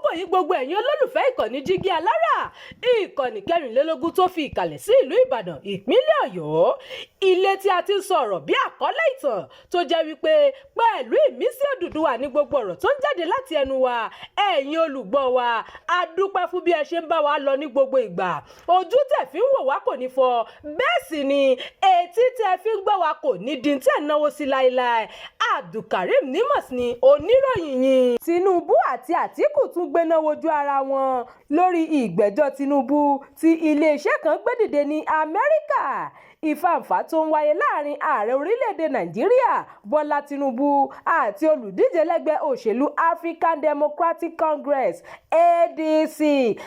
àkókò yìí gbogbo ẹ̀yin olólùfẹ́ ìkànnì Jígí Alára, ìkànnì 24 tó fi ìkàlẹ̀ sí ìlú Ìbàdàn, ìpínlẹ̀ Ọ̀yọ́, ilé tí a ti ń sọ̀rọ̀ bí àkọ́lé ìtàn tó jẹ́ wípé pẹ̀lú ìmísí Odùduwà ní gbogbo ọ̀rọ̀ tó ń jáde láti ẹnu wa. Ẹ̀yin olùgbọ́ wa, a dúpẹ́ fún bí ẹ ṣe ń bá wa lọ ní gbogbo ìgbà. Ojú tẹ́ fi ń wò wá kò ní fọ́, bẹ́ẹ̀ sì ni etí tẹ́ fi ń gbọ́ wa kò ní di tẹ́ náwó sí láéláé. Abdulkareem Nimas ni oníròyìn yìí. Tinubu àti Àtíkù tún gbéná wojú ara wọn lórí ìgbẹ́jọ́ Tinubu tí iléeṣẹ́ kan gbé dìde ní Amẹ́ríkà. Ìfàǹfà tó ń wáyé láàrin ààrẹ orílẹ̀-èdè Nàìjíríà Bọ́lá Tinubu àti olùdíje lẹ́gbẹ́ òṣèlú African Democratic Congress ADC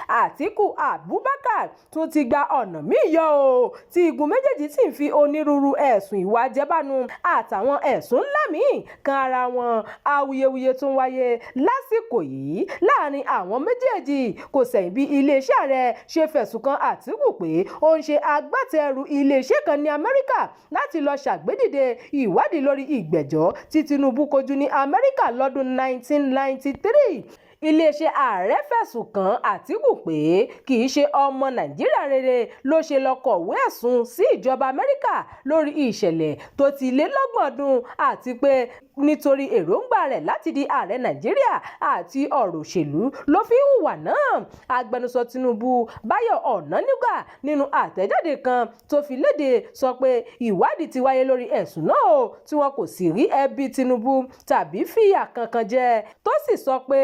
Àtíkù Abubakar tún ti gba ọ̀nà míì yọ o, tí igun méjèèjì sì ń fi onírúurú ẹ̀sùn ìwà jẹbánu àtàwọn ẹ̀sùn ńlá míì kan ara wọn. Awuyewuye tún wáyé lásìkò yìí láàrin àwọn méjèèjì kò sẹ̀yìn bí iléeṣẹ́ ààrẹ ṣe fẹ̀sùn kan Àtíkù pé ó ń ṣe agbátẹrù iléeṣẹ́ kan ní Amẹ́ríkà láti lọ ṣàgbédìde ìwádìí lórí ìgbẹ́jọ́ tí Tinubu kojú ní Amẹ́ríkà lọ́dún 1993. Iléeṣẹ́ ààrẹ fẹ̀sùn kàn Àtíkù pé kì í ṣe ọmọ Nàìjíríà rere ló ṣe lọ kọ̀wé ẹ̀sùn sí ìjọba Amẹ́ríkà lórí ìṣẹ̀lẹ̀ tó ti lé lọ́gbọ̀n ọdún àti pé nítorí èròǹgbà rẹ̀ láti di ààrẹ Nàìjíríà àti ọ̀rọ̀ òṣèlú ló fi hùwà náà. Agbẹnusọ Tinubu Báyọ̀ Ọ̀nànúgà nínú àtẹ̀jáde kan tó fi léde sọ pé ìwádìí ti wáyé lórí ẹ̀sùn náà tí wọn kò sì rí ẹbí Tinubu tàbí fìyà kankan jẹ, tó sì sọ pé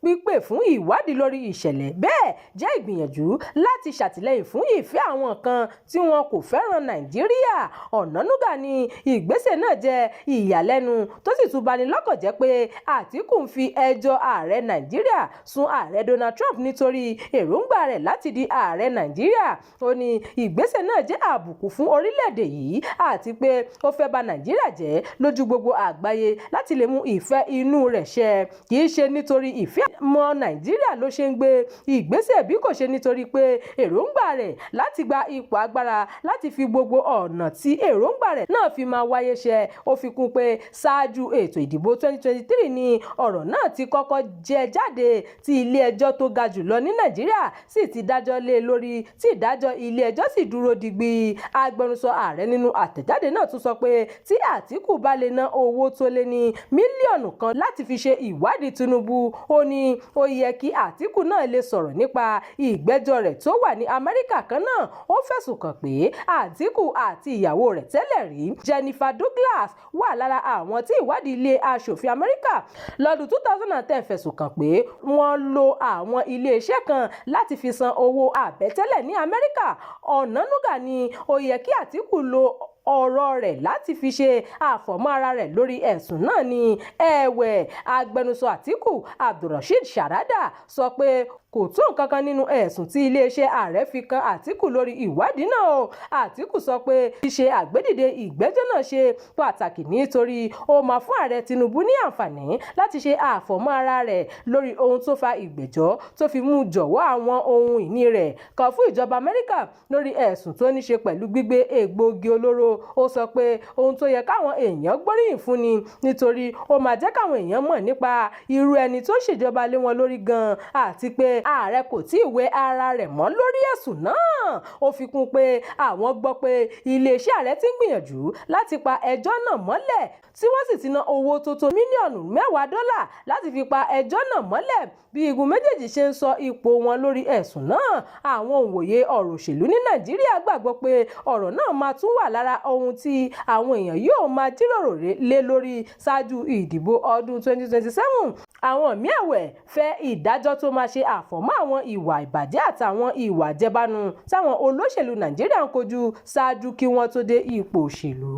pípè fún ìwádìí lórí ìṣẹ̀lẹ̀ bẹ́ẹ̀ jẹ́ ìgbìyànjú láti ṣàtìlẹ́yìn fún ìfẹ́ àwọn kan tí wọn kò fẹ́ràn Nàìjíríà. Ọ̀nànúgà ní ìgbésẹ̀ náà jẹ́ ìyàlẹ́nu tó sì tún bani lọ́kàn jẹ́ pé Àtíkù ń fi ẹjọ́ ààrẹ Nàìjíríà sun ààrẹ Donald Trump nítorí èròǹgbà rẹ̀ láti di ààrẹ Nàìjíríà. Ó ní ìgbésẹ̀ náà jẹ́ àbùkù fún orílẹ̀-èdè yìí àti pé ó fẹ́ bà Nàìjíríà jẹ́ lójú gbogbo àgbáyé láti lè mú ìfẹ́ inú rẹ̀ ṣẹ, kì í ṣe nítorí ìfẹ́ mọ Nàìjíríà ló ṣe ń gbé ìgbésẹ̀ bí kò ṣe nítorí pé èròǹgbà rẹ̀ láti gba ipò agbára láti fi gbogbo ọ̀nà tí èròǹgbà rẹ̀ náà fi máa wáyé ṣẹ. Ó fi kún pé ṣáájú ètò ìdìbò 2023 ni ọ̀rọ̀ náà ti kọ́kọ́ jẹ jáde tí ilé ẹjọ́ tó ga jùlọ ní Nàìjíríà sì ti dájọ́ lé lórí tí ìdájọ́ ilé ẹjọ́ sì dúró digbí. Agbẹnusọ ààrẹ nínú àtẹ̀jáde náà tún sọ pé tí Àtíkù bá lè ná owó tó lé ní mílíọ̀nù kan láti fi ṣe ìwádìí Tinubu, ó ní ó yẹ kí Àtíkù náà lè sọ̀rọ̀ nípa ìgbẹ́jọ́ rẹ̀ tó wà ní Amẹ́ríkà kan náà. Ó fẹ̀sùn kàn pé Àtíkù àti ìyàwó rẹ̀ tẹ́lẹ̀ rí Jennifer Douglas wà lára àwọn tí ìwádìí ilé aṣòfin Amẹ́ríkà lọ́dún 2010 fẹ̀sùn kàn pé wọ́n lo àwọn iléeṣẹ́ kan láti fi san owó àbẹ̀tẹ́lẹ̀ ní Amẹ́ríkà. Ọ̀nànúgà ní ó yẹ kí Àtíkù lo ọ̀rọ̀ rẹ̀ láti fi ṣe àfọ̀mọ́ ara rẹ̀ lórí ẹ̀sùn náà ni. Ẹ̀wẹ̀, agbẹnusọ Àtíkù Abdulrasheed Sharada sọ pé kò tó nǹkan kan nínú ẹ̀sùn tí iléeṣẹ́ ààrẹ fi kan Àtíkù lórí ìwádìí náà o. Àtíkù sọ pé ṣíṣe àgbédìde ìgbẹ́jọ́ náà ṣe pàtàkì nítorí ó máa fún ààrẹ Tinubu ní àǹfààní láti ṣe àfọ̀mọ́ ara rẹ̀ lórí ohun tó fa ìgbẹ́jọ́ tó fi mú jọ̀wọ́ àwọn ohun ìní rẹ̀ kan fún ìjọba Amẹ́ríkà lórí ẹ̀sùn tó ní ṣe pẹ̀lú gbígbé egbòogi olóró. Ó sọ pé ohun tó yẹ káwọn èèyàn gbóríyìn fún ni nítorí ó máa jẹ́ káwọn èèyàn mọ̀ nípa irú ẹni tó ṣèjọba lé wọn lórí gan-an àti pé ààrẹ kò tí ì wé ara rẹ̀ mọ́ lórí ẹ̀sùn náà. Ó fi kún pé àwọn gbọ́ pé iléeṣẹ́ ààrẹ ti ń gbìyànjú láti pa ẹjọ́ náà mọ́lẹ̀ tí wọ́n sì ti ná owó tó tó mílíọ̀nù $10 láti fi pa ẹjọ́ náà mọ́lẹ̀. Bí igun méjèèjì ṣe ń sọ ipò wọn lórí ẹ̀sùn náà, àwọn òǹwòye ọ̀rọ̀ òṣèlú ní Nàìjíríà gbàgbọ́ pé ọ̀rọ̀ náà máa tún wà lára ohun tí àwọn èèyàn yóò máa jíròrò lé lórí ṣáájú ìdìbò ọdún 2027. Àwọn míì ẹ̀wẹ̀ fẹ́ ìdájọ́ tó máa ṣe àfọ̀mọ́ àwọn ìwà ìbàjẹ́ àtàwọn ìwà jẹbánu táwọn olóṣèlú Nàìjíríà ń kojú ṣáájú kí wọ́n tó dé ipò òṣèlú.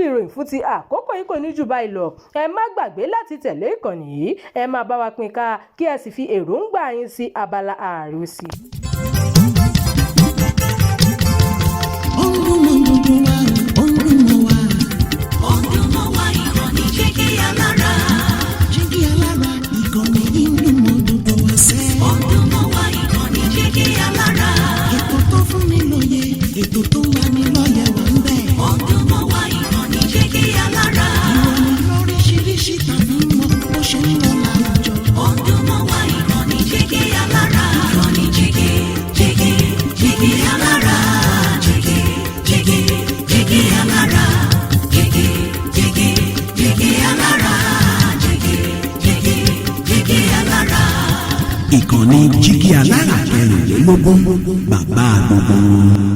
Ìròyìn fún ti àkókò yìí kò ní jù báyìí lọ. Ẹ má gbàgbé láti tẹ̀lé ìkànnì yìí, ẹ máa bá wa pín ká kí ẹ sì fi èròǹgbà yín sí abala àríwísí. Ètò tó wà ní lọ́yẹ̀ wà ń bẹ̀. Ọdún mọ́ wá ìkànnì Jígí Alára. Ìròyìn lóríṣiríṣi tàbí mọ́ bó ṣe ń lọ láwùjọ. Ọdún mọ́ wá ìkànnì Jígí jígí alára, jígí alára, jígí alára. Ìkànnì Jígí Alára 24 bàbá gbogbo.